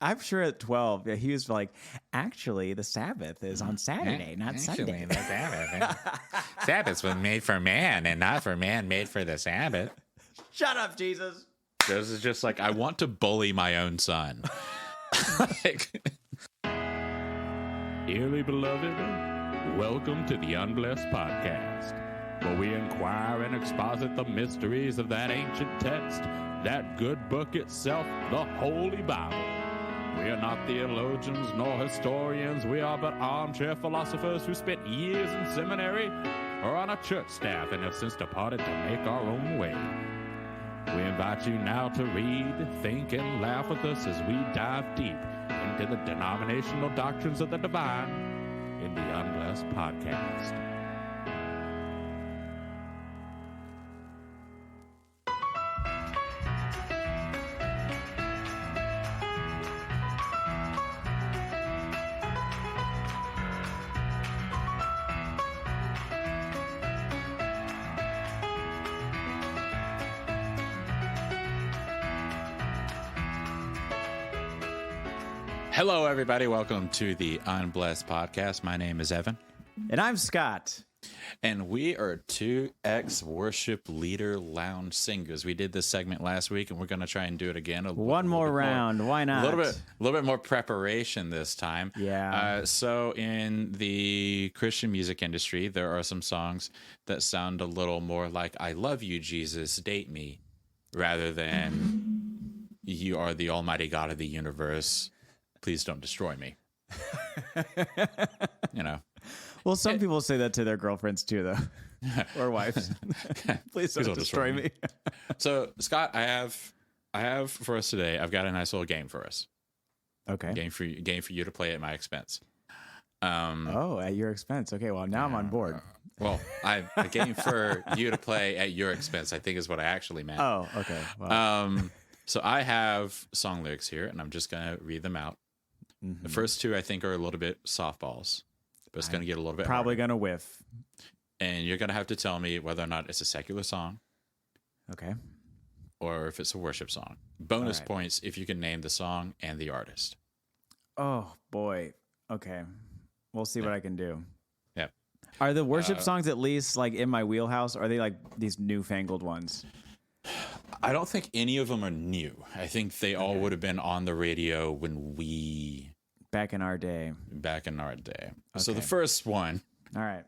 I'm sure at 12, yeah, he was like, actually, the Sabbath is on Saturday, not Sunday. The Sabbath. Sabbath was made for man and not for man made for the Sabbath. Shut up, Jesus. This is just like, I want to bully my own son. Dearly beloved, welcome to the Unblessed Podcast, where we inquire and exposit the mysteries of that ancient text, that good book itself, the Holy Bible. We are not theologians nor historians. We are but armchair philosophers who spent years in seminary or on a church staff and have since departed to make our own way. We invite you now to read, think, and laugh with us as we dive deep into the denominational doctrines of the divine in the Unblessed Podcast. Hello, everybody. Welcome to the Unblessed Podcast. My name is Evan. And I'm Scott. And we are two ex-worship leader lounge singers. We did this segment last week, and we're going to try and do it again. One more round. Why not? A little bit more preparation this time. Yeah. So in the Christian music industry, there are some songs that sound a little more like "I love you, Jesus, date me," rather than "You are the Almighty God of the universe. Please don't destroy me." You know. Well, some people say that to their girlfriends too, though, or wives. Please don't destroy me. So, Scott, I have for us today. I've got a nice little game for us. Okay. Game for you to play at my expense. At your expense. Okay. Well, now I'm on board. Well, a game for you to play at your expense, I think, is what I actually meant. Oh, okay. Well. So I have song lyrics here, and I'm just gonna read them out. Mm-hmm. The first two, I think, are a little bit softballs, but it's going to get a little bit probably harder. going to whiff. And you're going to have to tell me whether or not it's a secular song. Okay. Or if it's a worship song. Bonus right. points if you can name the song and the artist. Oh, boy. Okay. We'll see what I can do. Yeah. Are the worship songs at least like in my wheelhouse? Or are they like these newfangled ones? I don't think any of them are new. I think they all would have been on the radio when Back in our day. Okay. So the first one. All right.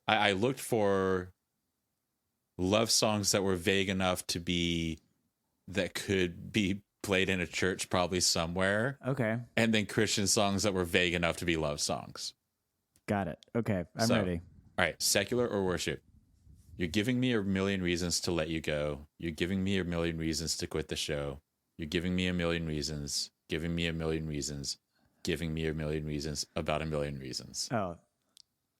I looked for love songs that were vague enough that could be played in a church probably somewhere. Okay. And then Christian songs that were vague enough to be love songs. Got it. Okay. I'm ready. All right. Secular or worship? You're giving me a million reasons to let you go. You're giving me a million reasons to quit the show. You're giving me a million reasons, giving me a million reasons, giving me a million reasons about a million reasons. Oh,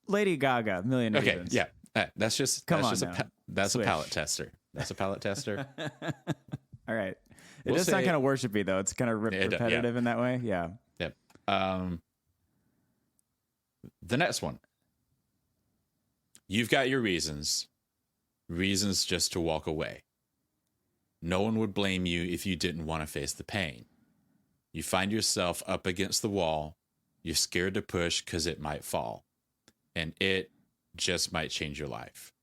Lady Gaga, million reasons. Okay, yeah. That's just a palate tester. That's a palate tester. All right. It does sound kind of worshipy, though. It's kind of repetitive in that way. Yeah. Yep. The next one. You've got your reasons just to walk away. No one would blame you if you didn't want to face the pain. You find yourself up against the wall. You're scared to push because it might fall. And it just might change your life.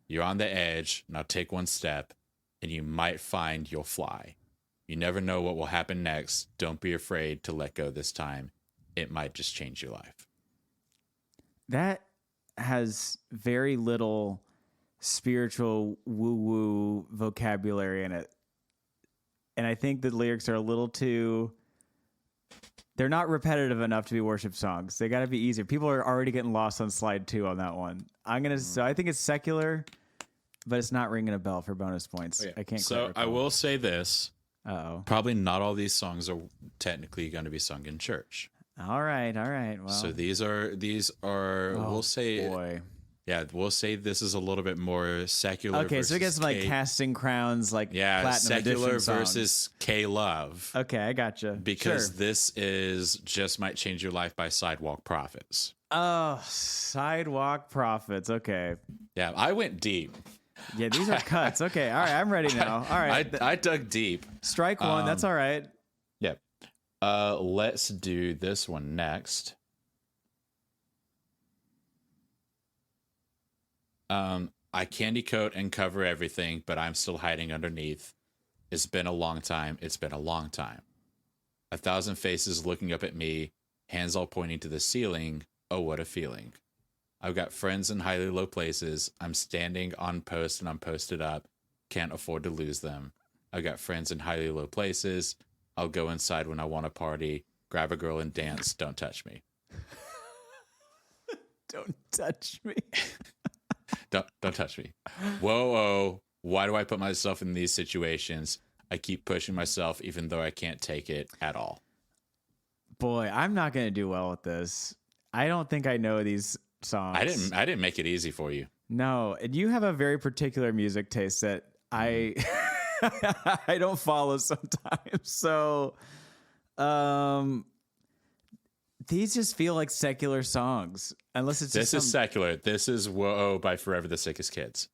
You're on the edge. Now take one step, and you might find you'll fly. You never know what will happen next. Don't be afraid to let go this time. It might just change your life. That has very little spiritual woo-woo vocabulary in it. And I think the lyrics are a little too... They're not repetitive enough to be worship songs. They got to be easier. People are already getting lost on slide 2 on that one. So I think it's secular, but it's not ringing a bell for bonus points. Oh, yeah. I can't. So I will say this. Uh-oh. Probably not all these songs are technically going to be sung in church. All right. Well, so these are. Oh, we'll say. Boy. Yeah, we'll say this is a little bit more secular. Okay, so we get some like Casting Crowns, like platinum secular edition versus songs. K-Love. Okay, I gotcha. Because this is Just Might Change Your Life by Sidewalk Prophets. Oh, Sidewalk Prophets. Okay. Yeah, I went deep. Yeah, these are cuts. Okay, all right, I'm ready now. All right, I dug deep. Strike one. That's all right. Yep. Let's do this one next. I candy coat and cover everything, but I'm still hiding underneath. It's been a long time. It's been a long time. 1,000 faces looking up at me, hands all pointing to the ceiling. Oh, what a feeling. I've got friends in highly low places. I'm standing on post and I'm posted up. Can't afford to lose them. I've got friends in highly low places. I'll go inside when I want to party. Grab a girl and dance. Don't touch me. Don't touch me. Don't touch me. Whoa. Why do I put myself in these situations? I keep pushing myself even though I can't take it at all. Boy, I'm not going to do well with this. I don't think I know these songs. I didn't make it easy for you. No, and you have a very particular music taste that I I don't follow sometimes. So these just feel like secular songs. Unless it's just This is secular. This is Whoa by Forever the Sickest Kids.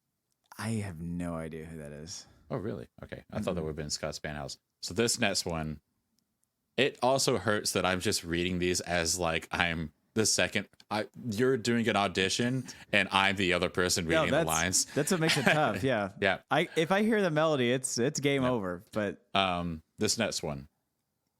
I have no idea who that is. Oh, really? Okay. I thought that would have been Scott Spanhouse. So this next one, it also hurts that I'm just reading these as like I'm the second. You're doing an audition and I'm the other person reading the lines. That's what makes it tough. Yeah. Yeah. If I hear the melody, it's game over. But this next one,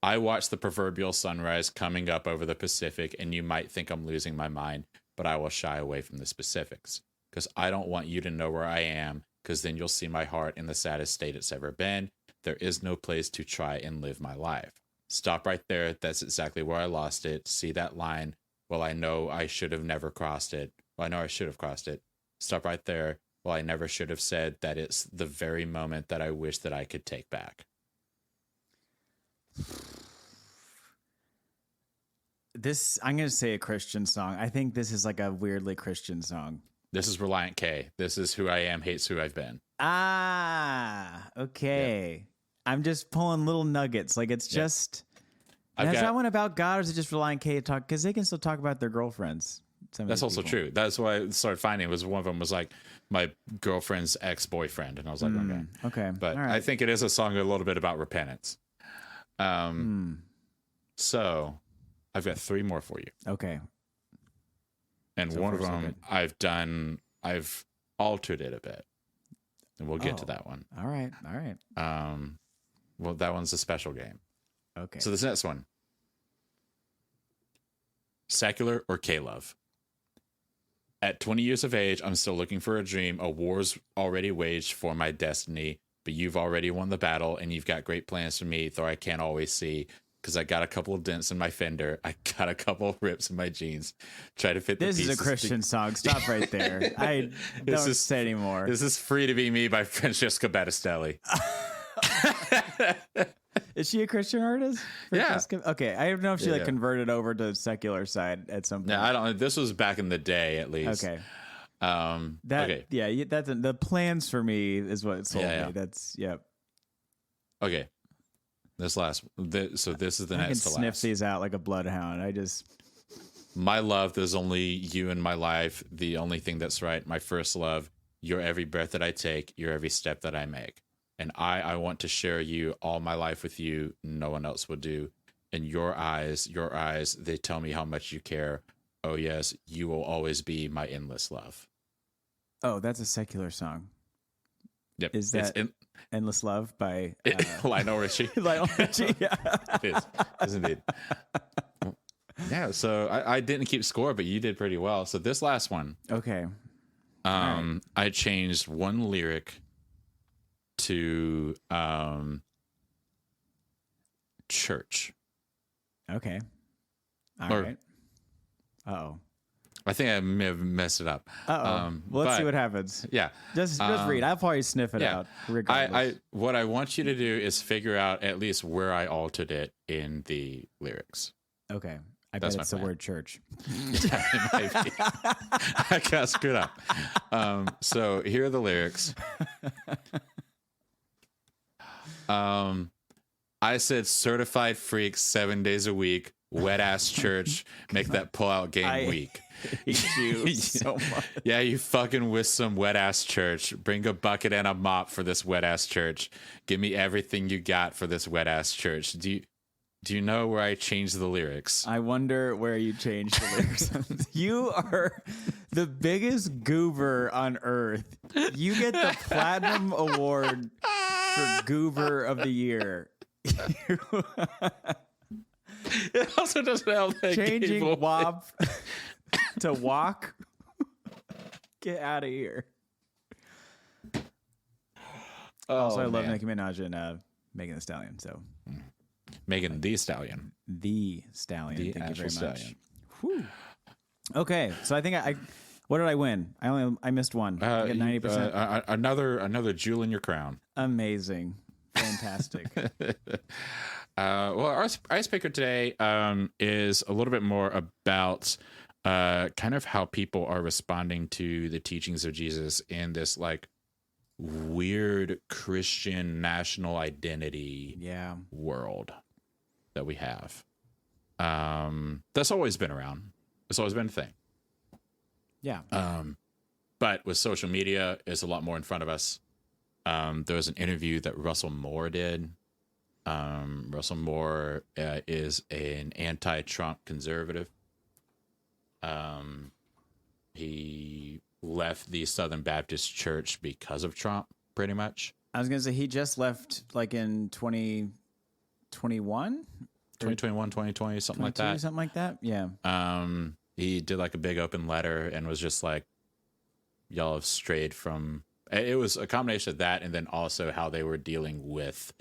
I watch the proverbial sunrise coming up over the Pacific, and you might think I'm losing my mind, but I will shy away from the specifics because I don't want you to know where I am, because then you'll see my heart in the saddest state it's ever been. There is no place to try and live my life. Stop right there. That's exactly where I lost it. See that line? Well, I know I should have never crossed it. Well, I know I should have crossed it. Stop right there. Well, I never should have said that. It's the very moment that I wish that I could take back. This, I'm going to say a Christian song. I think this is like a weirdly Christian song. This is Reliant K. This is Who I Am Hates Who I've Been. Ah, okay. Yeah. I'm just pulling little nuggets. Like it's just... Is that one about God, or is it just Reliant K talk? Because they can still talk about their girlfriends. That's also true. That's why I started finding was one of them was like my girlfriend's ex-boyfriend, and I was like, okay. But right. I think it is a song a little bit about repentance. So I've got 3 more for you. Okay. And so one of them I've altered it a bit, and we'll get to that one. All right. Well, that one's a special game. Okay. So this next one. Secular or K-Love? At 20 years of age, I'm still looking for a dream. A war's already waged for my destiny, but you've already won the battle, and you've got great plans for me, though I can't always see, because I got a couple of dents in my fender. I got a couple of rips in my jeans. Try to fit the pieces. This is a Christian song. Stop right there. I don't say anymore. This is Free to Be Me by Francesca Battistelli. Is she a Christian artist? Yeah. Okay. I don't know if she converted over to the secular side at some point. Yeah, I don't. This was back in the day, at least. Okay. Okay. Yeah. That's the plans for me is what it sold me. That's Okay. This last. So this is the next. I can to sniff last. these out like a bloodhound. My love. There's only you in my life. The only thing that's right. My first love. You're every breath that I take. You're every step that I make. And I want to share you all my life with you. No one else will do. And your eyes, they tell me how much you care. Oh, yes, you will always be my endless love. Oh, that's a secular song. Yep. Is that Endless Love by Lionel Richie? Lionel Richie, yeah. It is indeed. Yeah, so I didn't keep score, but you did pretty well. So this last one. Okay. Right. I changed one lyric to church. Okay. All right. Uh-oh. I think I may have messed it up. Well, let's see what happens. Yeah. Just read. I'll probably sniff it out regardless. What I want you to do is figure out at least where I altered it in the lyrics. Okay. I bet it's the word church. Yeah, it might be. I got screwed up. So here are the lyrics. I said certified freak 7 days a week, wet ass church, make that pull out game weak. Hate you so much. Yeah, you fucking with some wet ass church. Bring a bucket and a mop for this wet ass church. Give me everything you got for this wet ass church. Do you know where I changed the lyrics? I wonder where you changed the lyrics. You are the biggest goober on earth. You get the platinum award for goober of the year. It also doesn't help that Changing cable. WAP to walk. Get out of here. Also, I love man. Nicki Minaj and Megan Thee Stallion. So Megan Thee Stallion. The Stallion. The Thank you very actual much. stallion. Whew. Okay, so I think I what did I win? I missed one. I got 90%. Another jewel in your crown. Amazing. Fantastic. Well, our icebreaker today is a little bit more about kind of how people are responding to the teachings of Jesus in this like weird Christian national identity Yeah. world that we have. That's always been around. It's always been a thing. Yeah. But with social media, it's a lot more in front of us. There was an interview that Russell Moore did. Russell Moore is an anti-Trump conservative. He left the Southern Baptist Church because of Trump, pretty much. I was going to say he just left like in 2021? 2021, 2020, something like that. Something like that? Yeah. He did like a big open letter and was just like, y'all have strayed from... It was a combination of that and then also how they were dealing with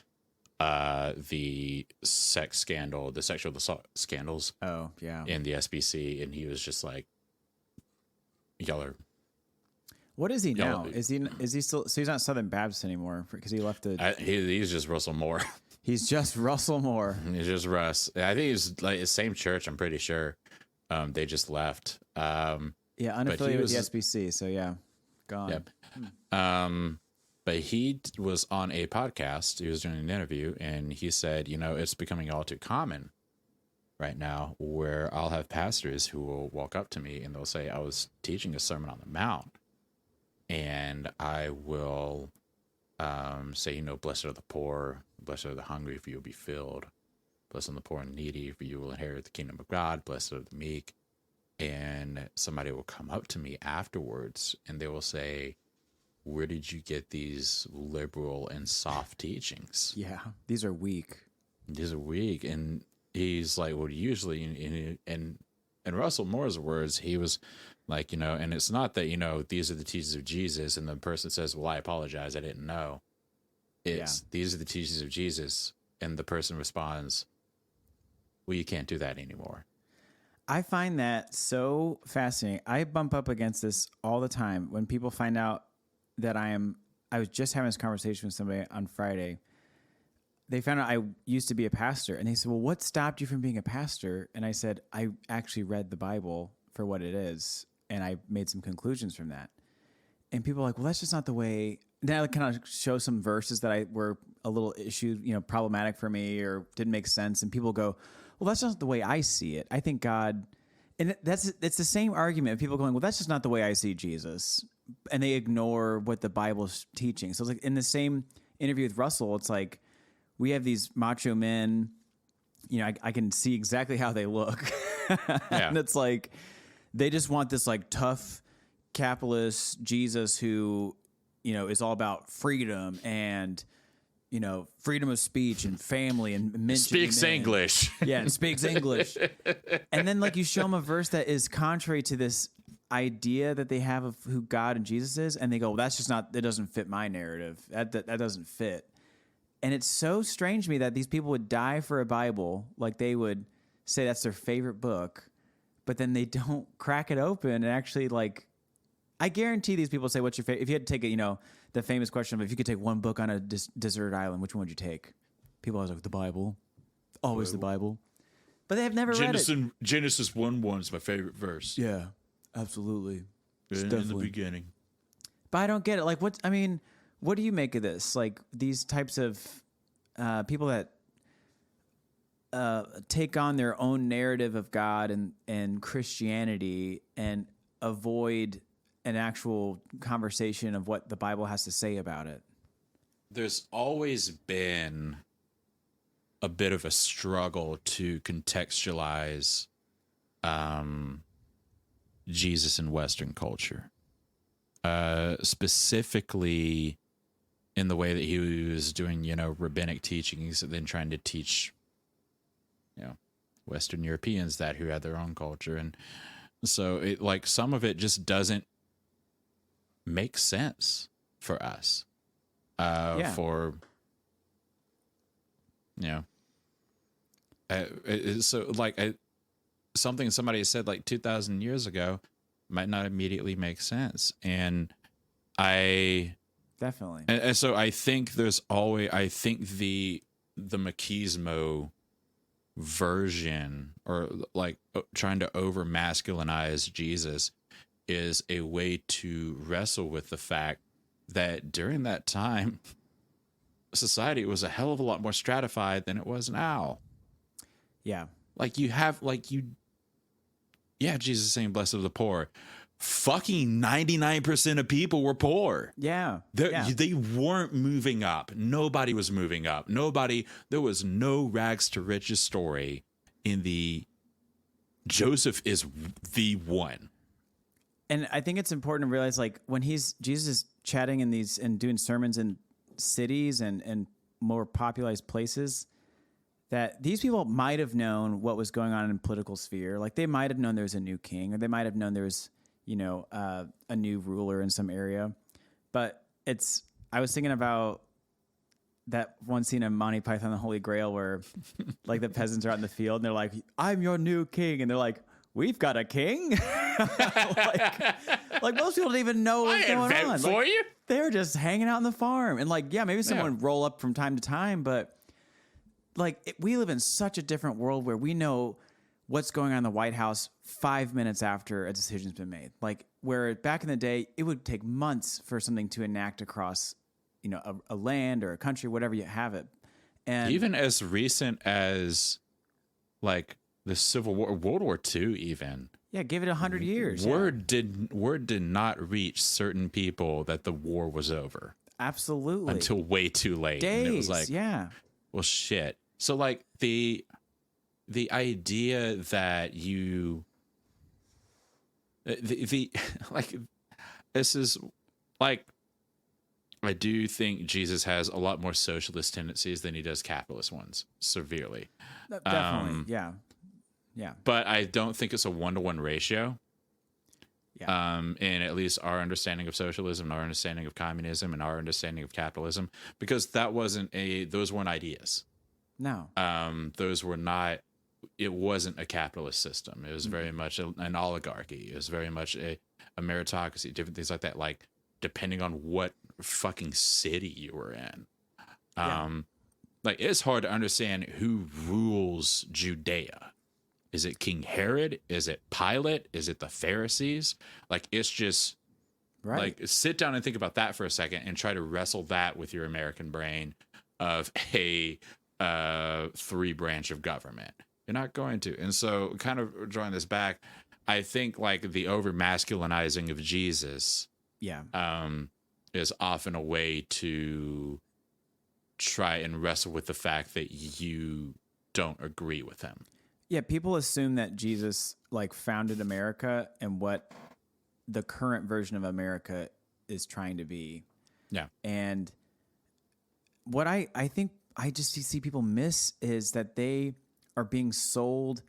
the sex scandal, the sexual assault scandals Oh, yeah. in the SBC. And he was just like, y'all are... What is he now? Yeah. Is he still? So he's not Southern Baptist anymore because he left the. He's just Russell Moore. He's just Russell Moore. He's just Russ. I think he's like the same church. I'm pretty sure. They just left. Yeah, unaffiliated with the SBC. So yeah, gone. Yep. But he was on a podcast. He was doing an interview, and he said, it's becoming all too common right now where I'll have pastors who will walk up to me and they'll say, I was teaching a Sermon on the Mount. And I will say, blessed are the poor, blessed are the hungry, for you will be filled. Blessed are the poor and needy, for you will inherit the kingdom of God. Blessed are the meek. And somebody will come up to me afterwards and they will say, where did you get these liberal and soft teachings? Yeah, these are weak. These are weak. And he's like, well, usually, in Russell Moore's words, he was like, and it's not that, these are the teachings of Jesus. And the person says, well, I apologize. I didn't know. These are the teachings of Jesus. And the person responds, well, you can't do that anymore. I find that so fascinating. I bump up against this all the time when people find out that I was just having this conversation with somebody on Friday. They found out I used to be a pastor and they said, well, what stopped you from being a pastor? And I said, I actually read the Bible for what it is. And I made some conclusions from that. And people are like, well, that's just not the way. Then I kind of show some verses that were a little problematic for me or didn't make sense. And people go, well, that's not the way I see it. I think God, and it's the same argument of people going, well, that's just not the way I see Jesus. And they ignore what the Bible's teaching. So it's like in the same interview with Russell, it's like we have these macho men, I can see exactly how they look. And it's like, they just want this like tough capitalist Jesus who, is all about freedom and, freedom of speech and family and speaks English. Yeah, and speaks English. And then like you show them a verse that is contrary to this idea that they have of who God and Jesus is, and they go, well, that's just not, that doesn't fit my narrative. That doesn't fit. And it's so strange to me that these people would die for a Bible, like they would say that's their favorite book, but then they don't crack it open and actually like, I guarantee these people say, what's your favorite? If you had to take it, the famous question of if you could take one book on a desert island, which one would you take? People always like the Bible, always the Bible, but they have never read it. Genesis 1:1 is my favorite verse. Yeah, absolutely. In the beginning. But I don't get it. Like, what do you make of this? Like these types of people that take on their own narrative of God and Christianity and avoid an actual conversation of what the Bible has to say about it. There's always been a bit of a struggle to contextualize Jesus in Western culture, specifically in the way that he was doing, rabbinic teachings and then trying to teach, Western Europeans that who had their own culture. And so it, like, some of it just doesn't make sense for us, for, so like something somebody said like 2,000 years ago might not immediately make sense. And Definitely. And so I think the machismo version, or like trying to over masculinize Jesus, is a way to wrestle with the fact that during that time, society was a hell of a lot more stratified than it was now. Yeah. Like Jesus saying, blessed are the poor. Fucking 99% of people were poor. Yeah. They weren't moving up. Nobody was moving up. There was no rags to riches story in the Joseph is the one. And I think it's important to realize, like, when Jesus is chatting in these and doing sermons in cities and more popularized places, that these people might have known what was going on in the political sphere. Like, they might have known there was a new king, or they might have known there was, a new ruler in some area. But I was thinking about that one scene in Monty Python and the Holy Grail where like the peasants are out in the field and they're like, I'm your new king. And they're like, we've got a king. like most people don't even know what's going on. For you? They're just hanging out on the farm. And like, yeah, maybe someone would roll up from time to time, but like we live in such a different world where we know what's going on in the White House 5 minutes after a decision's been made. Like, where back in the day, it would take months for something to enact across, a land or a country, whatever you have it. And even as recent as like the Civil War, World War II, even. Yeah, give it 100 years. Word did not reach certain people that the war was over. Absolutely. Until way too late. Days, and it was like, well, shit. So like the idea that you like, this is like, I do think Jesus has a lot more socialist tendencies than he does capitalist ones, severely. Definitely. Yeah. But I don't think it's a 1-to-1 ratio. Yeah. In at least our understanding of socialism, our understanding of communism, and our understanding of capitalism, because those weren't ideas. No. Those were not. It wasn't a capitalist system. It was very much an oligarchy. It was very much a meritocracy, different things like that. Like, depending on what fucking city you were in. Like, it's hard to understand who rules Judea. Is it King Herod? Is it Pilate? Is it the Pharisees? Like, it's just like, sit down and think about that for a second and try to wrestle that with your American brain of a 3-branch of government. You're not going to. And so, kind of drawing this back, I think like the over masculinizing of Jesus is often a way to try and wrestle with the fact that you don't agree with him. Yeah, people assume that Jesus like founded America and what the current version of America is trying to be. Yeah. And what I think I just see people miss is that they are being sold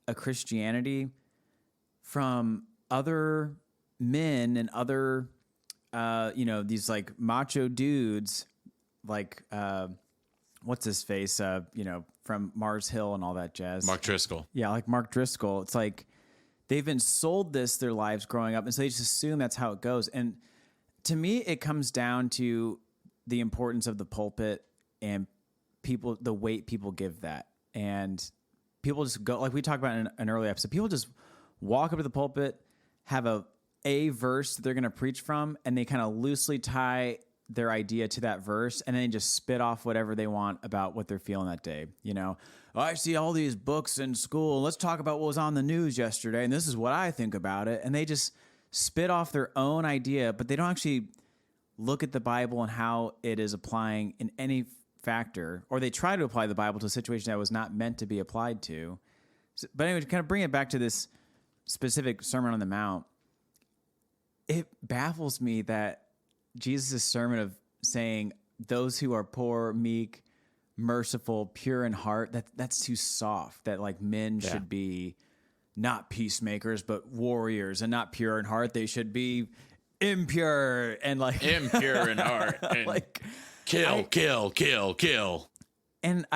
a Christianity from other men and other, these like macho dudes, like, what's his face, from Mars Hill and all that jazz. Mark Driscoll. Yeah, like Mark Driscoll. It's like they've been sold this their lives growing up, and so they just assume that's how it goes. And to me, it comes down to the importance of the pulpit and people, the weight people give that. And people just go, like we talked about in an early episode, people just walk up to the pulpit, have a verse that they're going to preach from, and they kind of loosely tie their idea to that verse, and then just spit off whatever they want about what they're feeling that day. I see all these books in school. Let's talk about what was on the news yesterday, and this is what I think about it. And they just spit off their own idea, but they don't actually look at the Bible and how it is applying in any factor, or they try to apply the Bible to a situation that was not meant to be applied to. So, but anyway, to kind of bring it back to this specific Sermon on the Mount, it baffles me that Jesus' sermon of saying those who are poor, meek, merciful, pure in heart, that's too soft. That like men should be not peacemakers, but warriors, and not pure in heart. They should be impure and like impure in heart. And like kill. And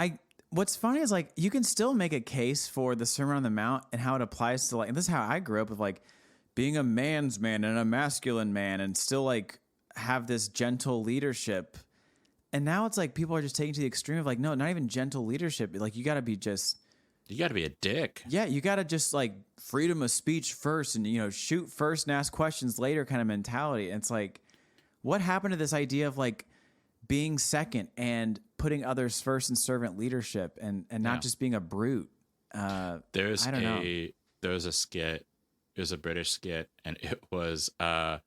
what's funny is like you can still make a case for the Sermon on the Mount and how it applies to like, and this is how I grew up with like being a man's man and a masculine man and still like have this gentle leadership. And now it's like people are just taking to the extreme of like, no, not even gentle leadership. Like you got to be a dick. Yeah, you got to just like freedom of speech first and, you know, shoot first and ask questions later kind of mentality. And it's like, what happened to this idea of like being second and putting others first and servant leadership and not just being a brute? There's a skit. It was a British skit, and it was a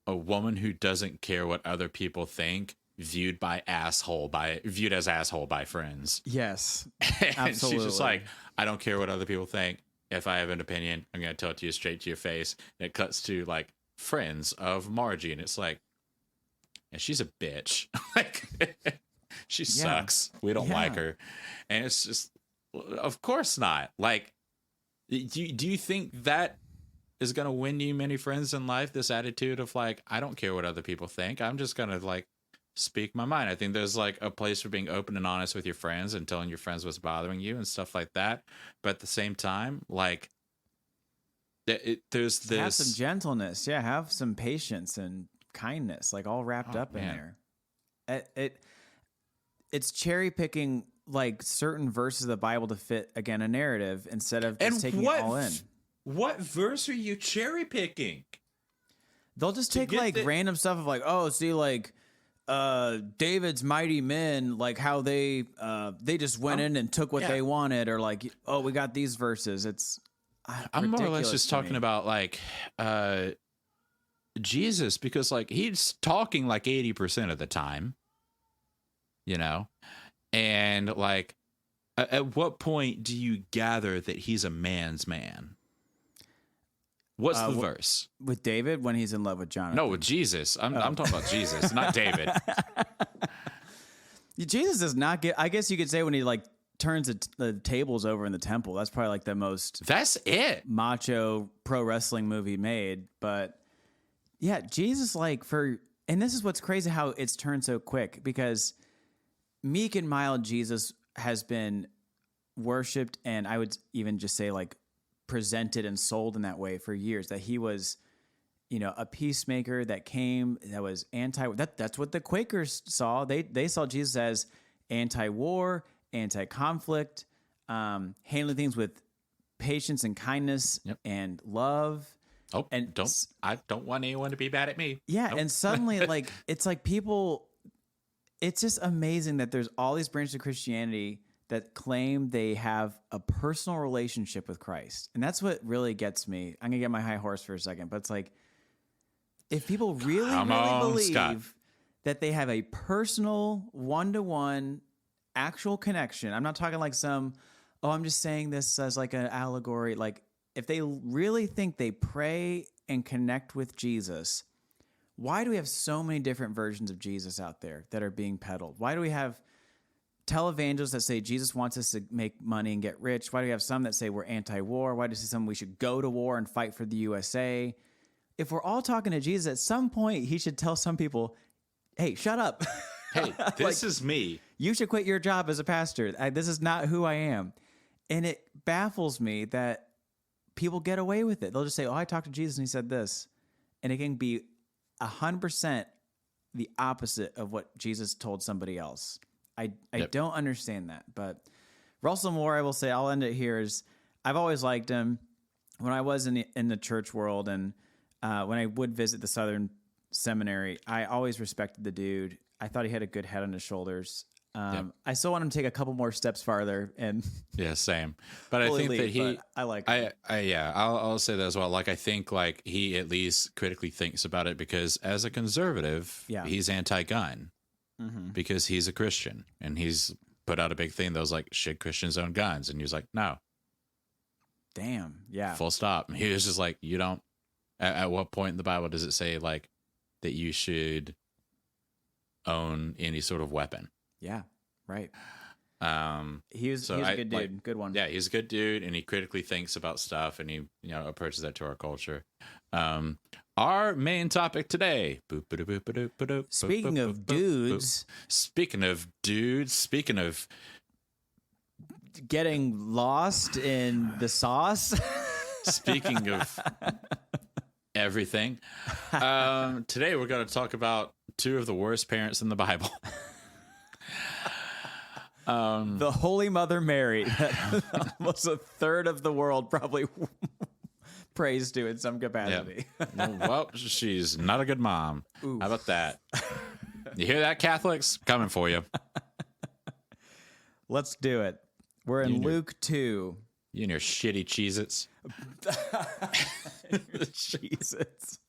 woman who doesn't care what other people think, viewed as asshole by friends. Yes, And absolutely. she's just like, I don't care what other people think. If I have an opinion, I'm going to tell it to you straight to your face. And it cuts to like friends of Margie, and it's like, and she's a bitch. Like, she sucks. We don't like her. And it's just, of course not. Like, do you think that is going to win you many friends in life? This attitude of like, I don't care what other people think. I'm just going to like speak my mind. I think there's like a place for being open and honest with your friends and telling your friends what's bothering you and stuff like that. But at the same time, like, there's this. Have some gentleness. Yeah, have some patience and kindness, like all wrapped up in there. It's cherry picking like certain verses of the Bible to fit again a narrative instead of just taking it all in. What verse are you cherry picking? They'll just take like random stuff of like, oh, see, like David's mighty men, like how they just went in and took what they wanted, or like, oh, we got these verses. It's I'm more or less just talking about like Jesus, because like he's talking like 80% of the time, you know, and like at what point do you gather that he's a man's man? What's the verse with David when he's in love with Jonathan? No, with Jesus. I'm talking about Jesus, not David. Jesus does not get. I guess you could say when he like turns the tables over in the temple. That's probably like the most. That's it. Macho pro wrestling movie made, but yeah, Jesus and this is what's crazy how it's turned so quick, because meek and mild Jesus has been worshipped, and I would even just say like presented and sold in that way for years, that he was, you know, a peacemaker that came, that was that's what the Quakers saw. They saw Jesus as anti-war, anti-conflict, handling things with patience and kindness and love. Oh, and I don't want anyone to be mad at me. Yeah. Nope. And suddenly like, it's like people, it's just amazing that there's all these branches of Christianity that claim they have a personal relationship with Christ. And that's what really gets me. I'm going to get my high horse for a second, but it's like, if people really believe Scott, that they have a personal one-to-one actual connection, I'm not talking like I'm just saying this as like an allegory. Like if they really think they pray and connect with Jesus, why do we have so many different versions of Jesus out there that are being peddled? Why do we have televangelists that say Jesus wants us to make money and get rich? Why do we have some that say we're anti-war? Why do we see some we should go to war and fight for the USA? If we're all talking to Jesus, at some point he should tell some people, hey, shut up. Hey, this is me. You should quit your job as a pastor. This is not who I am. And it baffles me that people get away with it. They'll just say, oh, I talked to Jesus and he said this. And it can be 100% the opposite of what Jesus told somebody else. I don't understand that. But Russell Moore, I will say, I'll end it here, is I've always liked him. When I was in the church world and when I would visit the Southern Seminary, I always respected the dude. I thought he had a good head on his shoulders. I still want him to take a couple more steps farther. And yeah, same. But I think that I like him. I'll say that as well. Like, I think like he at least critically thinks about it, because as a conservative, he's anti-gun. because he's a Christian, and he's put out a big thing that was like, should Christians own guns? And he was like, no. Damn. Yeah. Full stop. And he was just like, you don't. At what point in the Bible does it say like that you should own any sort of weapon? Yeah. Right. He's a good dude. Like, good one. Yeah, he's a good dude, and he critically thinks about stuff, and he approaches that to our culture. Our main topic today. Speaking of dudes. Speaking of getting lost in the sauce. Speaking of everything, today we're going to talk about two of the worst parents in the Bible. The Holy Mother Mary, that almost a third of the world probably prays to in some capacity. Yep. Well, she's not a good mom. Oof. How about that? You hear that, Catholics? Coming for you. Let's do it. We're in Luke 2. You and your shitty Cheez-Its. Cheez-Its.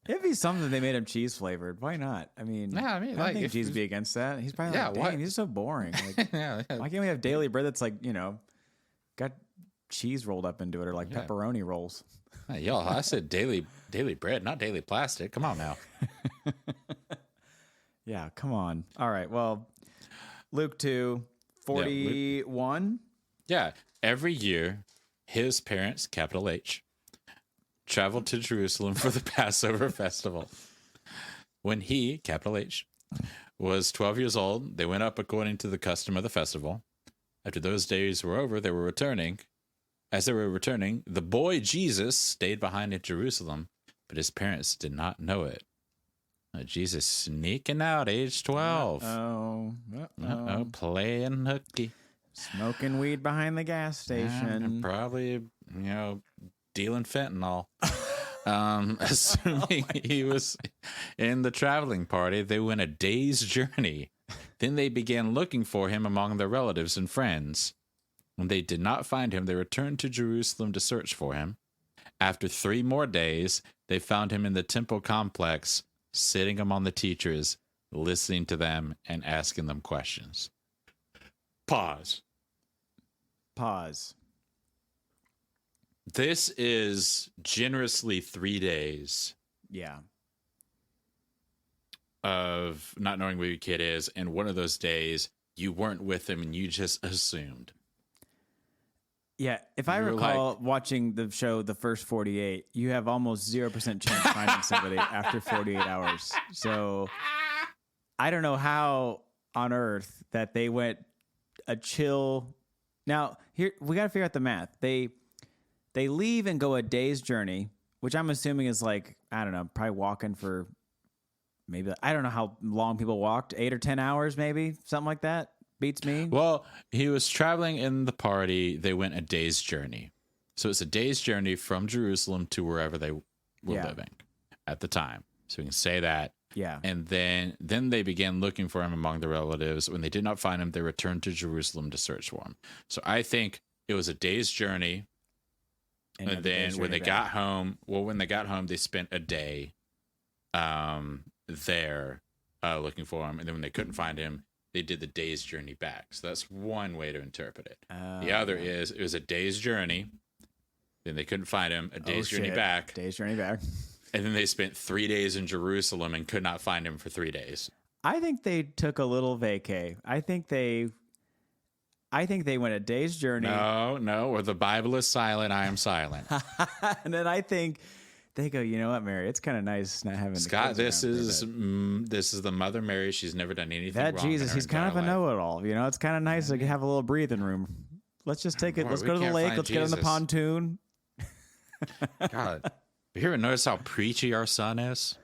It'd be something they made him cheese flavored. Why not? I mean, I don't think cheese would be against that. He's probably like, dang, he's so boring. Like, why can't we have daily bread that's like, got cheese rolled up into it, or like pepperoni rolls? Hey, y'all, I said daily bread, not daily plastic. Come on now. Yeah, come on. All right. Well, Luke 2, 41. Yeah. Every year, his parents, capital H, traveled to Jerusalem for the Passover festival. When he, capital H, was 12 years old, they went up according to the custom of the festival. After those days were over, they were returning. As they were returning, the boy Jesus stayed behind in Jerusalem, but his parents did not know it. Jesus sneaking out, age 12. Playing hooky. Smoking weed behind the gas station. Probably, dealing fentanyl. Assuming he was in the traveling party, they went a day's journey. Then they began looking for him among their relatives and friends. When they did not find him, they returned to Jerusalem to search for him. After 3 more days, they found him in the temple complex, sitting among the teachers, listening to them and asking them questions. Pause. This is generously 3 days. Yeah. Of not knowing where your kid is, and one of those days you weren't with him and you just assumed. Yeah, if I recall watching the show The First 48, you have almost 0% chance finding somebody after 48 hours. So I don't know how on earth that they went a chill. Now, here we got to figure out the math. They leave and go a day's journey, which I'm assuming is like, I don't know, probably walking for maybe, I don't know how long people walked, 8 or 10 hours maybe, something like that. Beats me. Well, he was traveling in the party. They went a day's journey. So it's a day's journey from Jerusalem to wherever they were living at the time. So we can say that. Yeah. And then they began looking for him among the relatives. When they did not find him, they returned to Jerusalem to search for him. So I think it was a day's journey. And then when they got home, they spent a day there looking for him. And then when they couldn't find him, they did the day's journey back. So that's one way to interpret it. The other is it was a day's journey. Then they couldn't find him. A day's journey back. Day's journey back. And then they spent 3 days in Jerusalem and could not find him for 3 days. I think they took a little vacay. I think they went a day's journey. No. Where the Bible is silent, I am silent. And then I think they go, you know what, Mary? It's kind of nice not having Scott. This is the Mother Mary. She's never done anything wrong. That Jesus, he's kind of a know-it-all. It's kind of nice to have a little breathing room. Let's just take it. Let's go to the lake. Let's get on the pontoon. God, you ever notice how preachy our son is?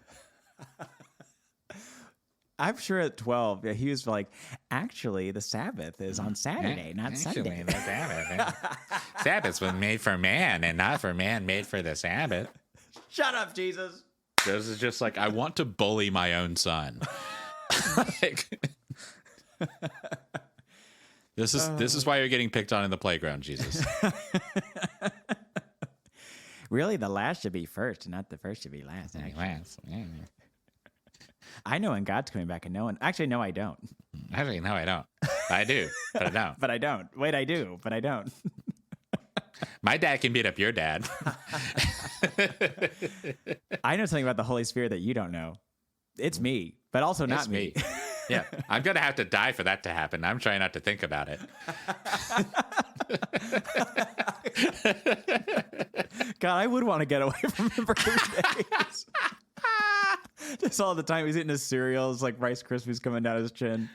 I'm sure at 12, he was like, actually, the Sabbath is on Saturday, not Sunday. The Sabbath. Sabbath was made for man and not for man made for the Sabbath. Shut up, Jesus. This is just like, I want to bully my own son. This is why you're getting picked on in the playground, Jesus. Really, the last should be first, not the first should be last. I know when God's coming back and no one. Actually, no, I don't. Actually, no, I don't. I do, but I don't. But I don't. Wait, I do, but I don't. My dad can beat up your dad. I know something about the Holy Spirit that you don't know. It's me, but also not It's me. Yeah, I'm going to have to die for that to happen. I'm trying not to think about it. God, I would want to get away from him for 3 days. Just all the time he's eating his cereal. It's like Rice Krispies coming down his chin.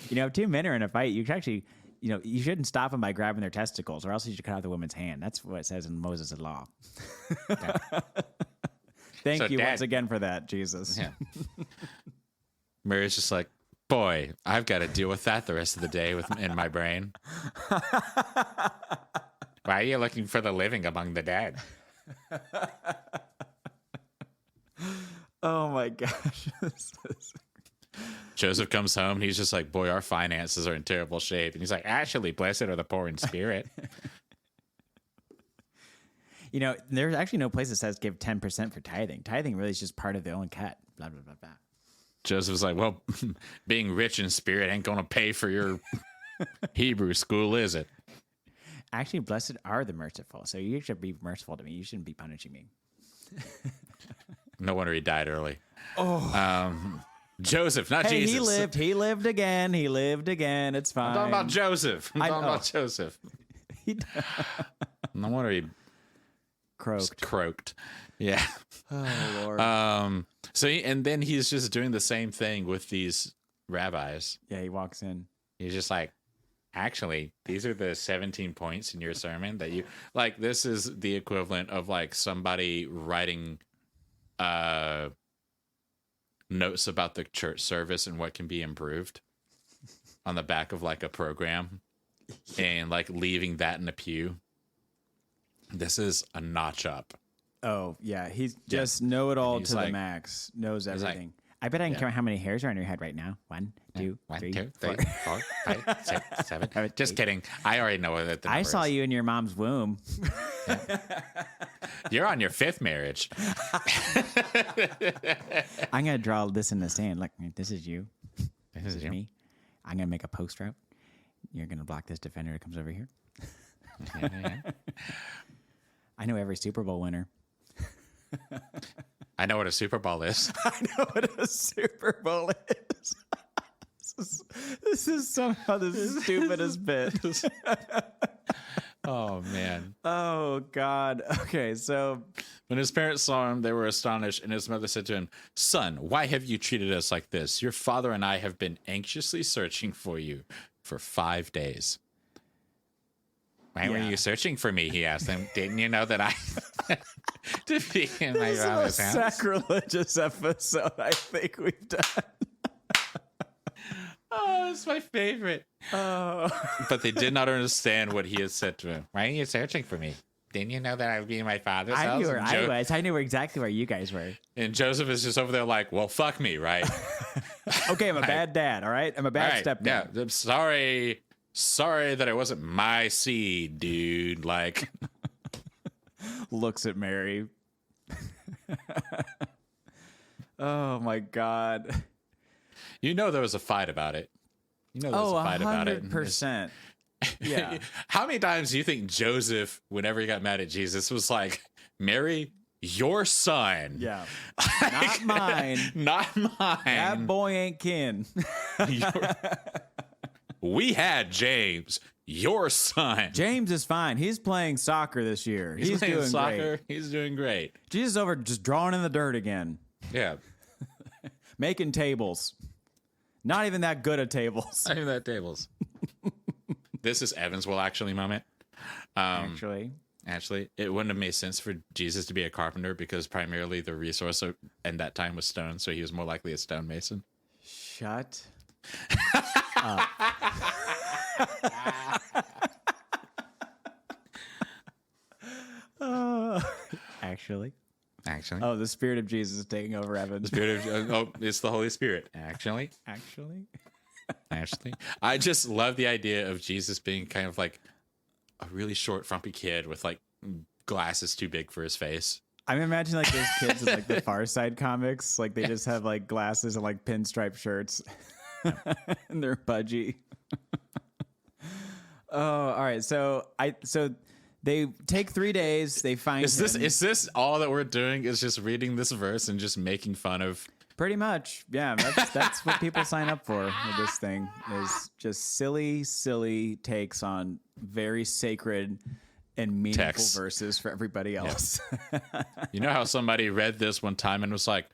If two men are in a fight, you should actually, you shouldn't stop them by grabbing their testicles, or else you should cut off the woman's hand. That's what it says in Moses' law. Thank you Dad, once again for that, Jesus. Yeah. Mary's just like, boy, I've got to deal with that the rest of the day in my brain. Why are you looking for the living among the dead? Oh my gosh. Joseph comes home and he's just like, boy, our finances are in terrible shape. And he's like, actually, blessed are the poor in spirit. There's actually no place that says give 10% for tithing. Tithing really is just part of the own cut. Blah, blah, blah, blah. Joseph's like, well, being rich in spirit ain't going to pay for your Hebrew school, is it? Actually, blessed are the merciful. So you should be merciful to me. You shouldn't be punishing me. No wonder he died early. Joseph, not Jesus. He lived again. It's fine. I'm talking about Joseph. I'm talking about Joseph. No wonder he croaked. Yeah. Oh, Lord. And then he's just doing the same thing with these rabbis. Yeah, he walks in. He's just like, actually, these are the 17 points in your sermon that you like. This is the equivalent of like somebody writing notes about the church service and what can be improved on the back of like a program and like leaving that in a pew. This is a notch up. Oh, yeah. He's just know-it-all to the like, max. Knows everything. like, I bet I can count how many hairs are on your head right now. 1, 2, 3, 4. 4, 5, 6, 7. Just kidding. I already know what the number I saw is. you in your mom's womb. You're on your 5th marriage. I'm going to draw this in the sand. Look, this is you. This is you. Me. I'm going to make a post route. You're going to block this defender that comes over here. Yeah. I know every Super Bowl winner. I know what a Super Bowl is. I know what a Super Bowl is. This is somehow the stupidest bit. Oh, man. Oh, God. Okay, so When his parents saw him, they were astonished, and his mother said to him, Son, why have you treated us like this? Your father and I have been anxiously searching for you for 5 days. Why were you searching for me? He asked them. Didn't you know that I to be in my father's house? Sacrilegious episode I think we've done. Oh, it's my favorite. Oh. But they did not understand what he had said to him. Why are you searching for me? Didn't you know that I would be in my father's house? I knew where I was. I knew exactly where you guys were. And Joseph is just over there like, well, fuck me, right? Okay, I'm a bad dad, all right? I'm a bad stepdad. Yeah, I'm sorry that it wasn't my seed, dude. Like, Looks at Mary. Oh, my God. you know there was a fight about it. You know there was a fight about it. 100%. Yeah. How many times do you think Joseph, whenever he got mad at Jesus, was like, Mary, your son. Yeah. Not mine. Not mine. That boy ain't kin. We had James, your son. James is fine. He's playing soccer this year. He's playing doing soccer. great. He's doing great. Jesus is over just drawing in the dirt again. Yeah. Making tables. Not even that good at tables. I think that tables. This is Evan's will actually moment. Actually, it wouldn't have made sense for Jesus to be a carpenter because primarily the resource in that time was stone, so he was more likely a stonemason. shut up. Actually. Oh, the Spirit of Jesus is taking over Evan. The Spirit of it's the Holy Spirit. Actually. I just love the idea of Jesus being kind of like a really short, frumpy kid with like glasses too big for his face. I'm imagining like those kids in like the Far Side comics, like they just have like glasses and like pinstripe shirts, and they're pudgy. Oh, all right. So they take 3 days. They find Is this all that we're doing? Is just reading this verse and just making fun of? Pretty much, yeah. That's what people sign up for with this thing. Is just silly takes on very sacred and meaningful Text. verses for everybody else. You know how somebody read this one time and was like,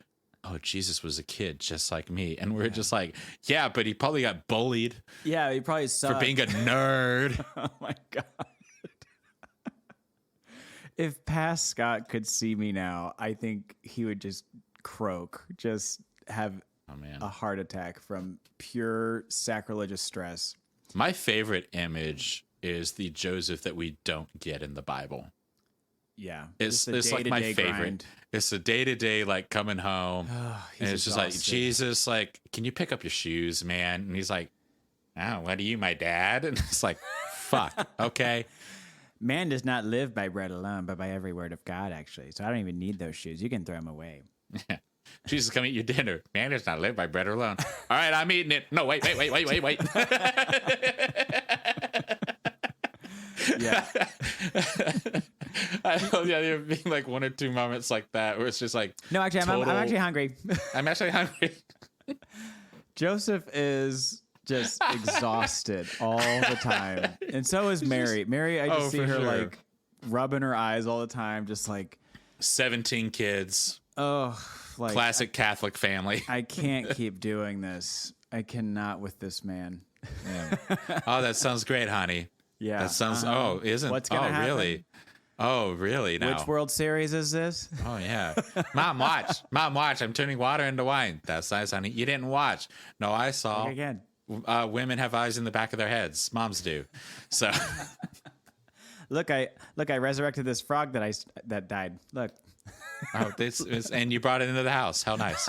"Oh, Jesus was a kid just like me," and we're just like, "Yeah, but he probably got bullied Yeah, he probably sucked. for being a nerd." Oh my god. If past Scott could see me now, I think he would just croak, just have Oh man. a heart attack from pure sacrilegious stress. My favorite image is the Joseph that we don't get in the Bible. Yeah. It's just a like my day-to-day favorite. grind. It's a day-to-day like coming home He's and it's just like, exhausted. Jesus, like, can you pick up your shoes, man? And he's like, "Oh, what are you, my dad?" And it's like, fuck, okay. Man does not live by bread alone, but by every word of God, actually. So I don't even need those shoes. You can throw them away. Jesus, come eat your dinner. Man does not live by bread alone. All right, I'm eating it. No, wait. Yeah. I know, yeah, there being like one or two moments like that where it's just like, No, actually, I'm total- actually hungry. I'm actually hungry. Joseph is just exhausted all the time. And so is Mary. Mary, I just Oh, see for her sure. like rubbing her eyes all the time, just like, 17 kids, oh, like classic Catholic family. I can't keep doing this. I cannot with this man. Yeah. Oh, that sounds great, honey. Yeah. That sounds. Oh, isn't? What's gonna happen? Really? Oh, really? Now. Which World Series is this? Oh yeah. Mom, watch. Mom, watch. I'm turning water into wine. That's nice, honey. You didn't watch. No, I saw. Look again. Women have eyes in the back of their heads. Moms do. So. Look, I resurrected this frog that died. Look. Oh, and you brought it into the house. How nice.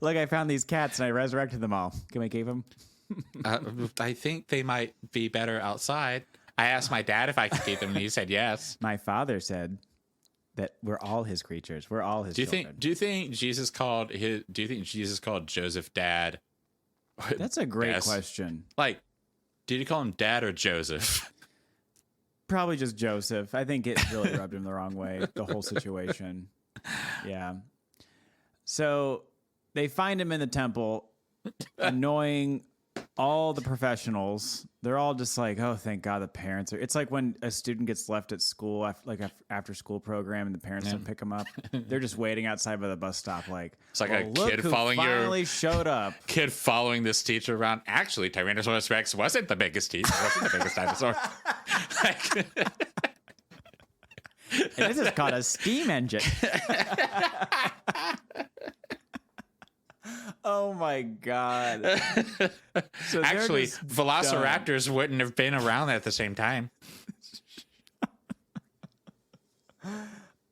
Look, I found these cats and I resurrected them all. Can we keep them? I think they might be better outside. I asked my dad if I could keep them, and he said yes. My father said that we're all his creatures. We're all his children. Do you think Jesus called Joseph dad? That's a great Yes. question. Like, did he call him dad or Joseph? Probably just Joseph. I think it really rubbed him the wrong way, the whole situation. Yeah. So they find him in the temple, annoying all the professionals. They're all just like, oh, thank God the parents are. It's like when a student gets left at school, after school program, and the parents don't pick them up. They're just waiting outside by the bus stop, like It's like a look kid who following finally showed up. Kid following this teacher around. Actually, Tyrannosaurus Rex wasn't the biggest wasn't the biggest dinosaur. Like, And this is called a steam engine. Oh my God. So they're actually, just velociraptors wouldn't have been around at the same time.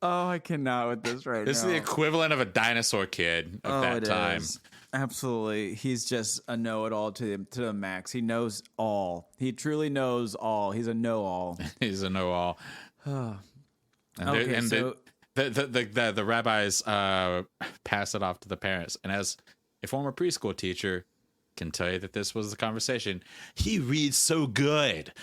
Oh, I cannot with this right This is now. the equivalent of a dinosaur kid of that it time. is. Absolutely. He's just a know-it-all to the max. He knows all. He truly knows all. He's a know-all. He's a know-all. Okay, so The rabbis pass it off to the parents, and as a former preschool teacher can tell you that this was the conversation. He reads so good.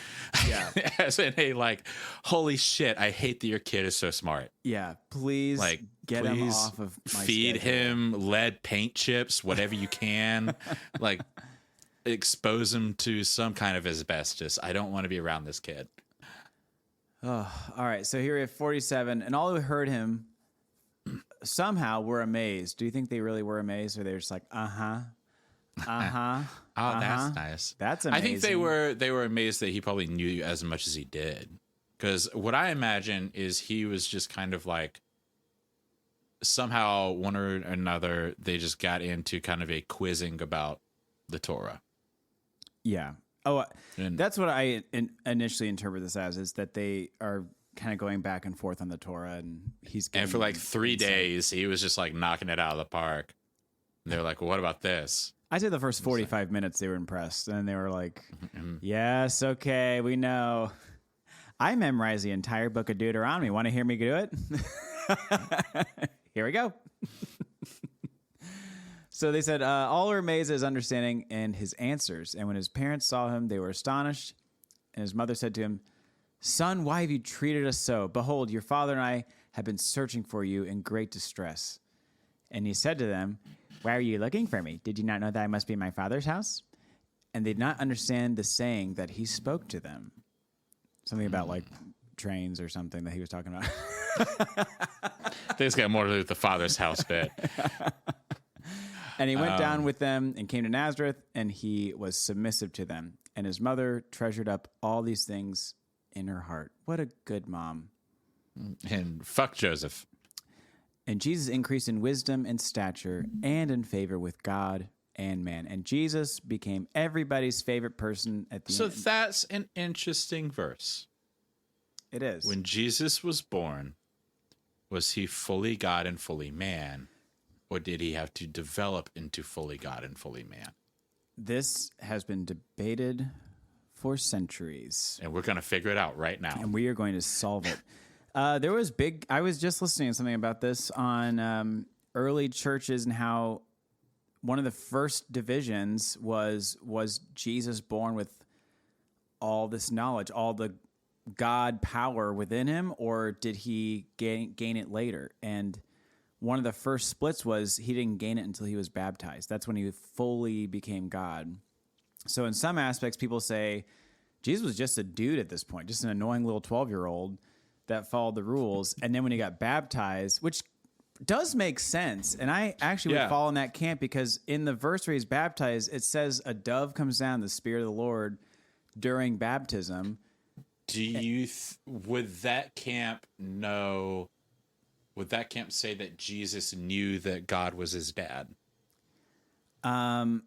Yeah. As in a like, holy shit, I hate that your kid is so smart. yeah, please Like, get him please off of my feed schedule. him lead paint chips, whatever you can. Like, expose him to some kind of asbestos. I don't want to be around this kid. Oh, all right, so here we have 47, and all who heard him somehow were amazed. Do you think they really were amazed, or they were just like, uh-huh, uh-huh, Oh, that's nice. That's amazing. I think they were amazed that he probably knew as much as he did. Because what I imagine is he was just kind of like, somehow one or another, they just got into kind of a quizzing about the Torah. Yeah. Oh, And- that's what I initially interpret this as, is that they are kind of going back and forth on the Torah, and he's And for getting like 3 insight. days, he was just like knocking it out of the park. And they're like, well, what about this? I'd say the first 45 minutes they were impressed, and they were like, yes, okay, we know. I memorized the entire book of Deuteronomy. Want to hear me do it? Here we go. So they said, all were amazed at his understanding and his answers. And when his parents saw him, they were astonished. And his mother said to him, Son, why have you treated us so? Behold, your father and I have been searching for you in great distress. And he said to them, Why are you looking for me? Did you not know that I must be in my father's house? And they did not understand the saying that he spoke to them. Something about like trains or something that he was talking about. I think it's got more to do with the father's house bit. And he went down with them and came to Nazareth, and he was submissive to them. And his mother treasured up all these things in her heart. What a good mom. And fuck Joseph. And Jesus increased in wisdom and stature and in favor with God and man. And Jesus became everybody's favorite person at the end. So that's an interesting verse. It is. When Jesus was born, was he fully God and fully man? Or did he have to develop into fully God and fully man? This has been debated for centuries. And we're going to figure it out right now. And we are going to solve it. I was just listening to something about this on early churches and how one of the first divisions was Jesus born with all this knowledge, all the God power within him, or did he gain it later? And one of the first splits was he didn't gain it until he was baptized. That's when he fully became God. So in some aspects, people say Jesus was just a dude at this point, just an annoying little 12-year-old that followed the rules. And then when he got baptized, which does make sense, and I actually would fall in that camp, because in the verse where he's baptized, it says a dove comes down, the Spirit of the Lord, during baptism. Do you would that camp say that Jesus knew that God was his dad? That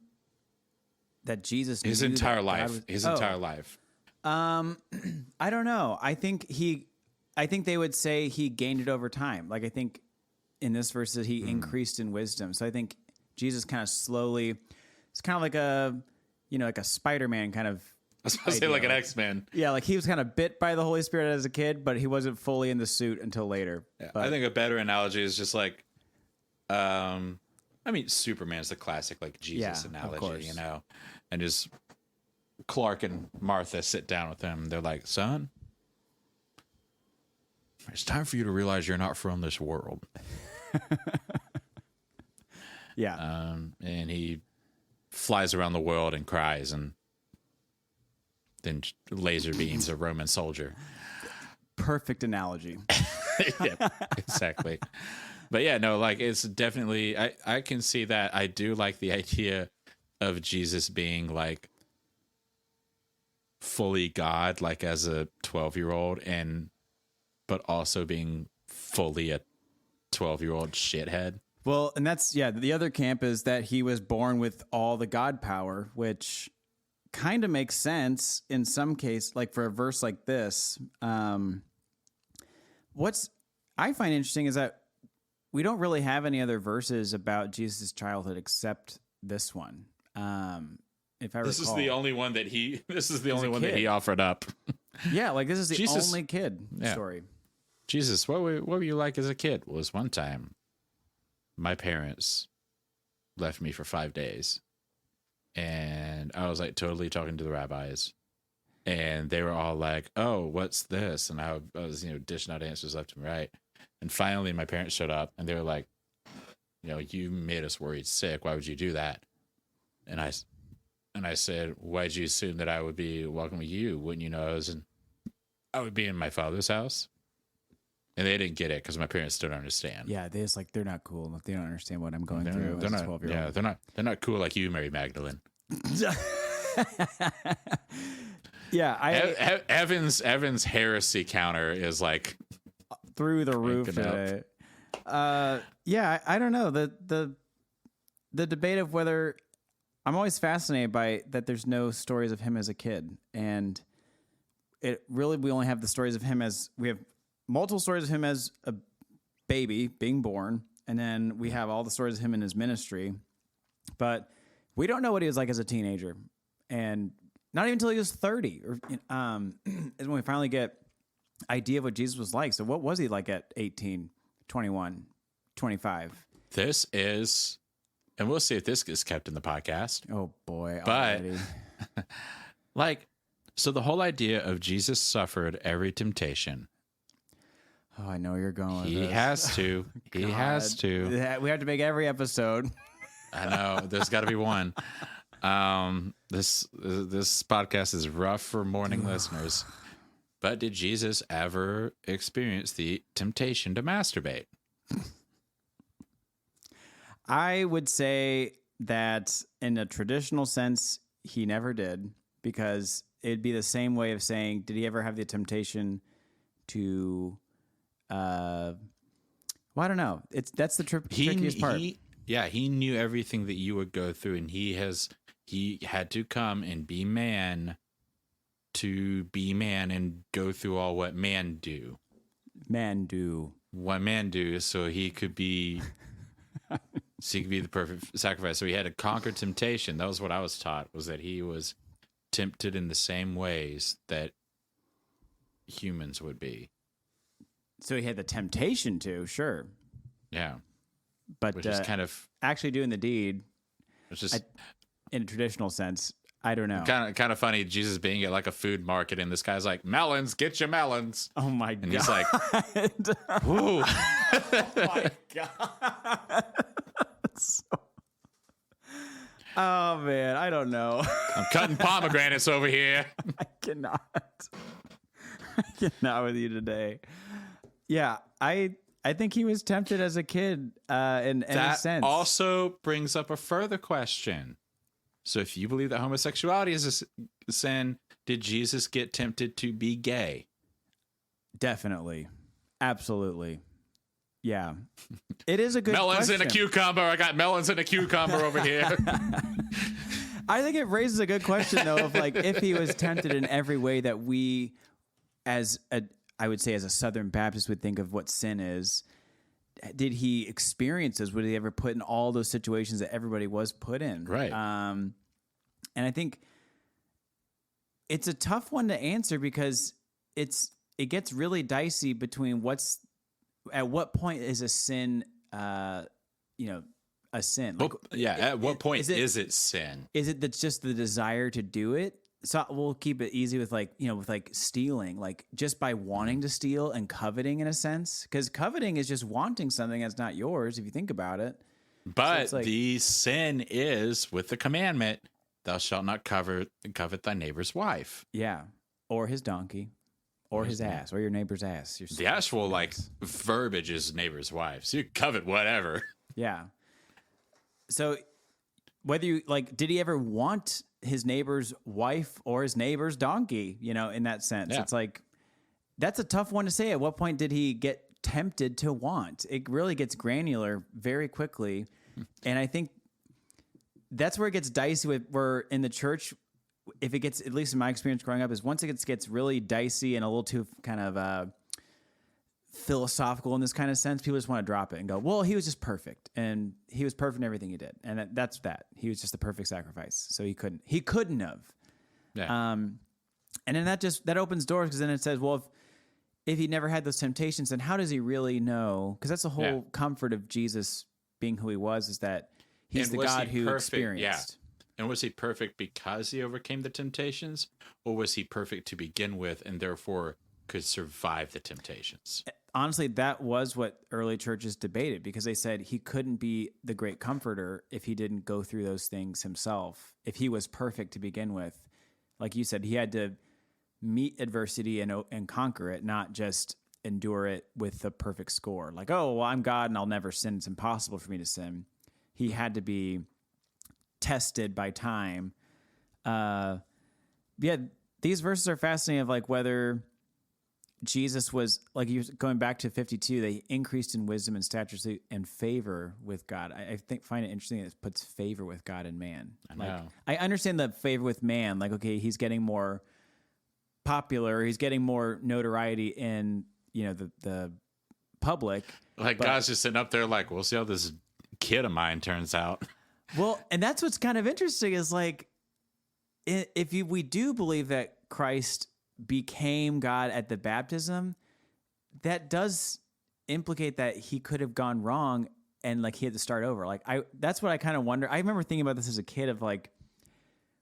Jesus his knew entire that life. God was, his entire life. I don't know. I think they would say he gained it over time. Like, I think in this verse that he increased in wisdom. So I think Jesus kind of slowly, it's kind of like a Spider-Man kind of. I was supposed to say like an X-Men. Yeah, like he was kind of bit by the Holy Spirit as a kid, but he wasn't fully in the suit until later. Yeah, but, I think a better analogy is just like, Superman's the classic like Jesus analogy, you know, and just Clark and Martha sit down with him. They're like, son, it's time for you to realize you're not from this world. yeah. And he flies around the world and cries and then laser beams a Roman soldier. Perfect analogy. Yeah, exactly. But yeah, no, like it's definitely, I can see that. I do like the idea of Jesus being like fully God, like as a 12-year-old, but also being fully a 12-year-old shithead. Well, and that's, the other camp is that he was born with all the God power, which kind of makes sense in some case, like for a verse like this. What's I find interesting is that we don't really have any other verses about Jesus' childhood except this one. If I recall, this is the only one that he offered up. Yeah, like this is the Jesus, only kid story. Jesus, what were you like as a kid? Well, was one time my parents left me for 5 days. And I was like totally talking to the rabbis, and they were all like, "Oh, what's this?" And I was, dishing out answers left and right. And finally, my parents showed up, and they were like, "You made us worried sick. Why would you do that?" And I said, "Why'd you assume that I would be walking with you? Wouldn't you know I would be in my father's house?" And they didn't get it because my parents don't understand. Yeah, they're not cool. They don't understand what I'm going through as a 12-year-old. Yeah, they're not cool like you, Mary Magdalene. Yeah, Evan's heresy counter is like through the roof today. I don't know. The debate of whether, I'm always fascinated by that there's no stories of him as a kid. And we only have the stories of him we have multiple stories of him as a baby being born, and then we have all the stories of him in his ministry, but we don't know what he was like as a teenager, and not even until he was 30 is when we finally get idea of what Jesus was like. So what was he like at 18, 21, 25? This is, and we'll see if this gets kept in the podcast. Oh boy. But already. so the whole idea of Jesus suffered every temptation. Oh, I know where you're going with He this. has to. He has to. We have to make every episode. I know. There's got to be one. This podcast is rough for morning listeners. But did Jesus ever experience the temptation to masturbate? I would say that in a traditional sense, he never did, because it'd be the same way of saying, did he ever have the temptation to, well, I don't know. That's the trickiest part. He knew everything that you would go through, and he had to come and be man to be man and go through all what man do. What man do, so he could be the perfect sacrifice. So he had to conquer temptation. That was what I was taught, was that he was tempted in the same ways that humans would be. So he had the temptation to, sure. Yeah. But Which is kind of actually doing the deed, it's just in a traditional sense, I don't know. kind of funny, Jesus being at like a food market and this guy's like, melons, get your melons. Oh my God. And he's like, whoa. Oh my God. Oh man, I don't know. I'm cutting pomegranates over here. I cannot with you today. Yeah, I think he was tempted as a kid in a sense. That also brings up a further question. So if you believe that homosexuality is a sin, did Jesus get tempted to be gay? Definitely. Absolutely. Yeah. It is a good melons question. and a cucumber. I got melons and a cucumber over here. I think it raises a good question, though, of like if he was tempted in every way that we, I would say as a Southern Baptist, would think of what sin is. Did he experience this? Would he ever put in all those situations that everybody was put in? Right. And I think it's a tough one to answer, because it gets really dicey between at what point is a sin, a sin? Like, at what point is it sin? Is it that's just the desire to do it? So we'll keep it easy with with stealing, like just by wanting to steal and coveting in a sense, because coveting is just wanting something that's not yours if you think about it. But the sin is with the commandment, thou shalt not covet thy neighbor's wife. Yeah. Or his donkey. Or his ass. Or your neighbor's ass. The actual verbiage is neighbor's wife. So you covet whatever. Yeah. So whether you did he ever want his neighbor's wife or his neighbor's donkey, in that sense? Yeah. It's that's a tough one to say. At what point did he get tempted to want? It really gets granular very quickly. And I think that's where it gets dicey where in the church, if it gets, at least in my experience growing up, is once it gets really dicey and a little too kind of philosophical in this kind of sense, people just want to drop it and go, well, he was just perfect, and he was perfect in everything he did, and that's that. He was just the perfect sacrifice, so he couldn't have. Yeah. And then that opens doors, because then it says, well, if he never had those temptations, then how does he really know? Because that's the whole comfort of Jesus being who he was, is that he's the God who experienced. Yeah. And was he perfect because he overcame the temptations, or was he perfect to begin with and therefore could survive the temptations? Honestly, that was what early churches debated, because they said he couldn't be the great comforter if he didn't go through those things himself. If he was perfect to begin with, like you said, he had to meet adversity and conquer it, not just endure it with the perfect score. Like, oh, well, I'm God and I'll never sin. It's impossible for me to sin. He had to be tested by time. These verses are fascinating of whether Jesus was, you going back to 52, they increased in wisdom and stature and favor with God. I find it interesting that it puts favor with God and man. I know. I understand the favor with man. Okay, he's getting more popular. He's getting more notoriety in, the public. God's just sitting up there we'll see how this kid of mine turns out. Well, and that's what's kind of interesting is we do believe that Christ became God at the baptism, that does implicate that he could have gone wrong and like he had to start over. Like that's what I kind of wonder. I remember thinking about this as a kid of like,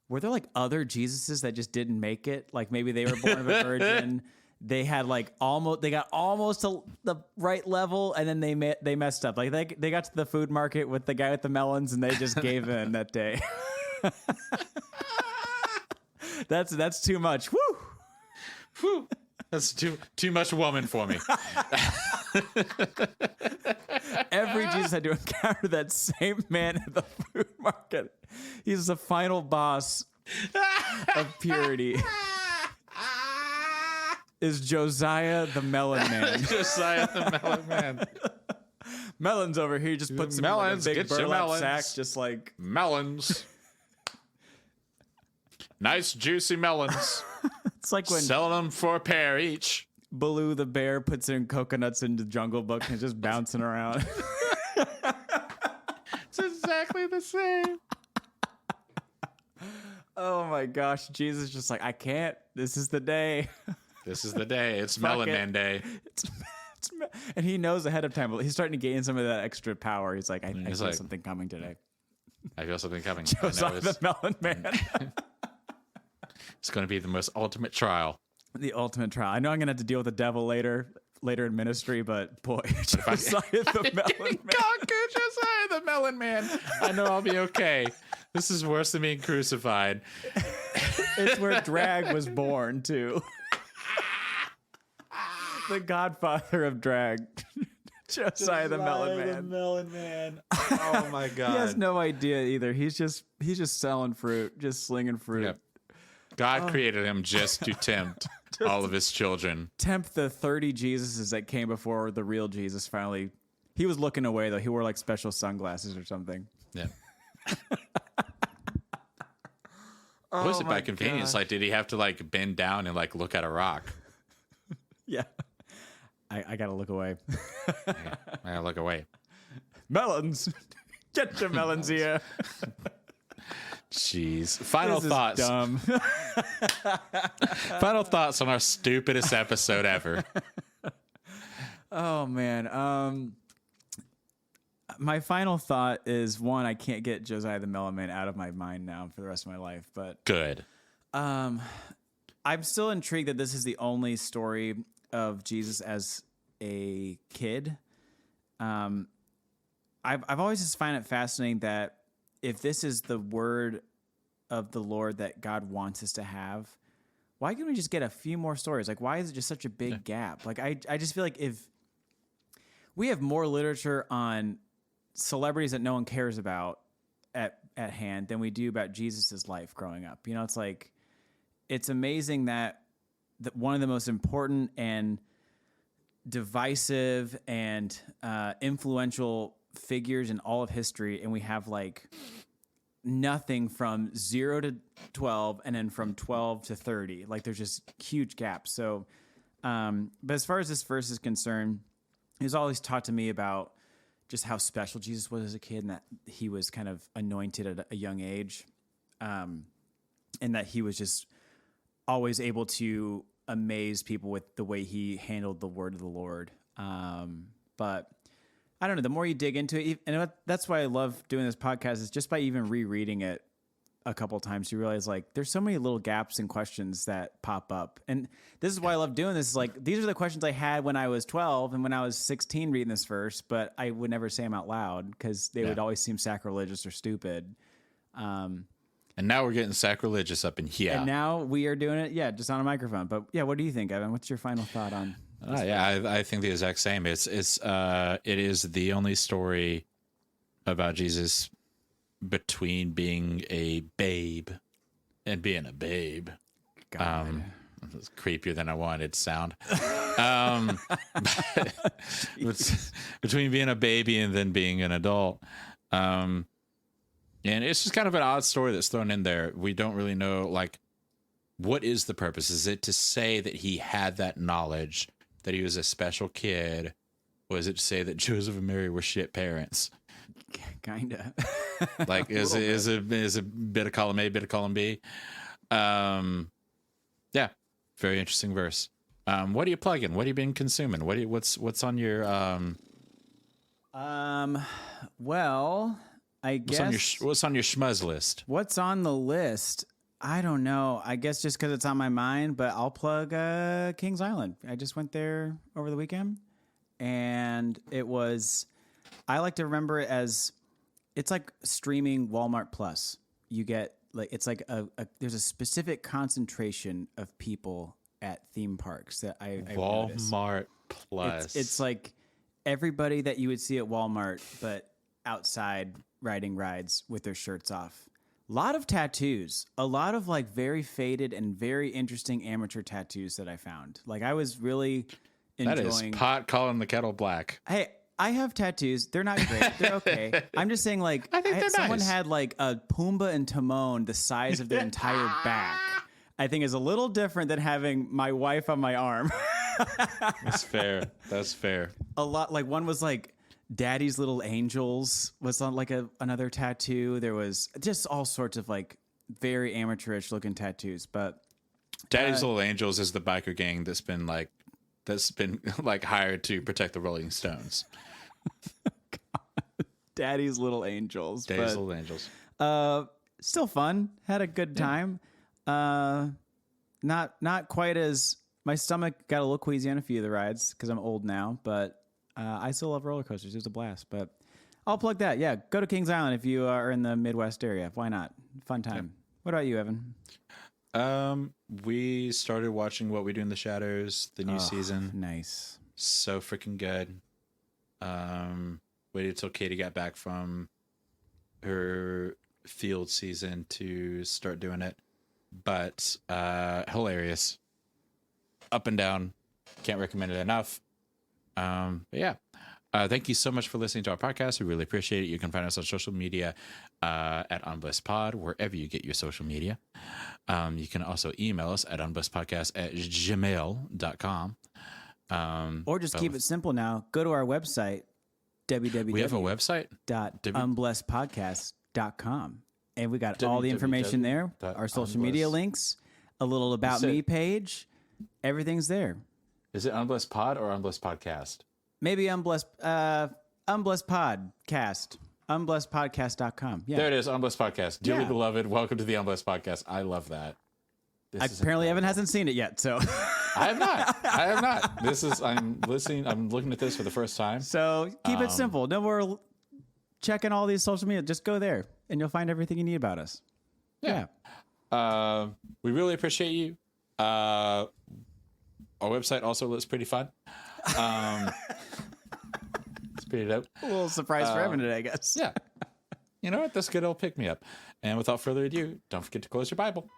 were there like other Jesuses that just didn't make it? Like maybe they were born of a virgin. They had like they got almost to the right level, and then they messed up. Like they got to the food market with the guy with the melons, and they just gave in that day. That's too much. Woo! Whew. That's too much woman for me. Every Jesus had to encounter that same man at the food market. He's the final boss of purity. Is Josiah the Melon Man. Josiah the Melon Man. Melons over here. He just puts melons, them in like a big get your burlap melons. sack, just like Melons. Nice juicy melons. it's like when Selling them for a pair each. Baloo the bear puts in coconuts into Jungle Book and it's just bouncing around. It's exactly the same. Oh my gosh, Jesus just like, I can't. This is the day. This is the day. It's Fuck Melon it. Man Day. And he knows ahead of time. He's starting to gain some of that extra power. He's like, I He's feel like, something coming today. I feel something coming. Josiah the Melon Man. It's going to be the most ultimate trial. The ultimate trial. I know I'm going to have to deal with the devil later in ministry, but boy, Josiah the Melon Man. Conquer Josiah the Melon Man. I know I'll be okay. This is worse than being crucified. It's where drag was born, too. The godfather of drag. Josiah the Melon Man. The Melon Man. Oh my God. He has no idea either. He's just selling fruit, just slinging fruit. Yep. God created him just to tempt all of his children. Tempt the 30 Jesuses that came before the real Jesus finally. He was looking away, though. He wore like special sunglasses or something. Yeah. Was it by convenience? God. Like, did he have to like bend down and like look at a rock? Yeah. I got to look away. I gotta look away. Melons. Get your melons here. Jeez. Final This is thoughts. dumb. Final thoughts on our stupidest episode ever. Oh, man. My final thought is, one, I can't get Josiah the Melon Man out of my mind now for the rest of my life. But Good. I'm still intrigued that this is the only story of Jesus as a kid. I've always just find it fascinating that if this is the word of the Lord that God wants us to have, why can't we just get a few more stories? Like, why is it just such a big gap? Like, I just feel like if we have more literature on celebrities that no one cares about at hand than we do about Jesus's life growing up. You know, it's like, it's amazing that one of the most important and divisive and influential figures in all of history, and we have like nothing from 0 to 12 and then from 12 to 30. Like, there's just huge gaps. So but as far as this verse is concerned, it was always taught to me about just how special Jesus was as a kid, and that he was kind of anointed at a young age, and that he was just always able to amaze people with the way he handled the word of the Lord. But I don't know, the more you dig into it, and that's why I love doing this podcast, is just by even rereading it a couple times, you realize like there's so many little gaps and questions that pop up. And this is why I love doing this. Is like, these are the questions I had when I was 12 and when I was 16 reading this verse, but I would never say them out loud because they would always seem sacrilegious or stupid. And now we're getting sacrilegious up in here. And now we are doing it, just on a microphone. But yeah, what do you think, Evan? What's your final thought on? I think the exact same. It is the only story about Jesus between being a babe and being a babe. God. It's creepier than I wanted to sound. Between being a baby and then being an adult. And it's just kind of an odd story that's thrown in there. We don't really know, like, what is the purpose? Is it to say that he had that knowledge, that he was a special kid? Or is it to say that Joseph and Mary were shit parents? Kinda. Like, is a bit of column A, bit of column B? Yeah. Very interesting verse. What are you plugging? What have you been consuming? What's on your Well, I guess what's on your schmuzz list? what's on the list? I don't know. I guess just because it's on my mind, but I'll plug Kings Island. I just went there over the weekend, and it was. I like to remember it as it's like streaming Walmart Plus. You get like it's like there's a specific concentration of people at theme parks that I noticed. Walmart Plus. It's like everybody that you would see at Walmart, but outside riding rides with their shirts off. A lot of tattoos, a lot of like very faded and very interesting amateur tattoos that I found. Like I was really enjoying. That is pot calling the kettle black. Hey, I have tattoos. They're not great. They're okay. I'm just saying, like, I think someone nice. had like a Pumbaa and Timon the size of their entire back. I think is a little different than having my wife on my arm. That's fair. That's fair. A lot like one was like Daddy's Little Angels was on like another tattoo. There was just all sorts of like very amateurish looking tattoos. But Daddy's Little Angels is the biker gang that's been like hired to protect the Rolling Stones. Daddy's Little Angels. Daddy's Little Angels. Still fun. Had a good time. Not quite as my stomach got a little queasy on a few of the rides because I'm old now, but I still love roller coasters. It was a blast. But I'll plug that. Yeah, go to Kings Island if you are in the Midwest area. Why not? Fun time. Yep. What about you, Evan? We started watching What We Do in the Shadows, the new season. Nice. So freaking good. Waited till Katie got back from her field season to start doing it. But hilarious. Up and down. Can't recommend it enough. But yeah. Thank you so much for listening to our podcast. We really appreciate it. You can find us on social media at UnblessedPod, wherever you get your social media. You can also email us at unblessedpodcast@gmail.com. Or just keep it simple now. Go to our website, www. We have a website? .unblessedpodcast.com. And we got all the information there, our social media links, a little about me page. Everything's there. Is it Unblessed Pod or Unblessed Podcast? Maybe Unblessed Podcast. Unblessedpodcast.com. Yeah. There it is, Unblessed Podcast. Dearly beloved, welcome to the Unblessed Podcast. I love that. Apparently Evan hasn't seen it yet, so I have not. I'm looking at this for the first time. So keep it simple. No more checking all these social media. Just go there and you'll find everything you need about us. Yeah. We really appreciate you. Our website also looks pretty fun. It's pretty dope. A little surprise for Evan today, I guess. Yeah. You know what? That's a good old pick me up. And without further ado, don't forget to close your Bible.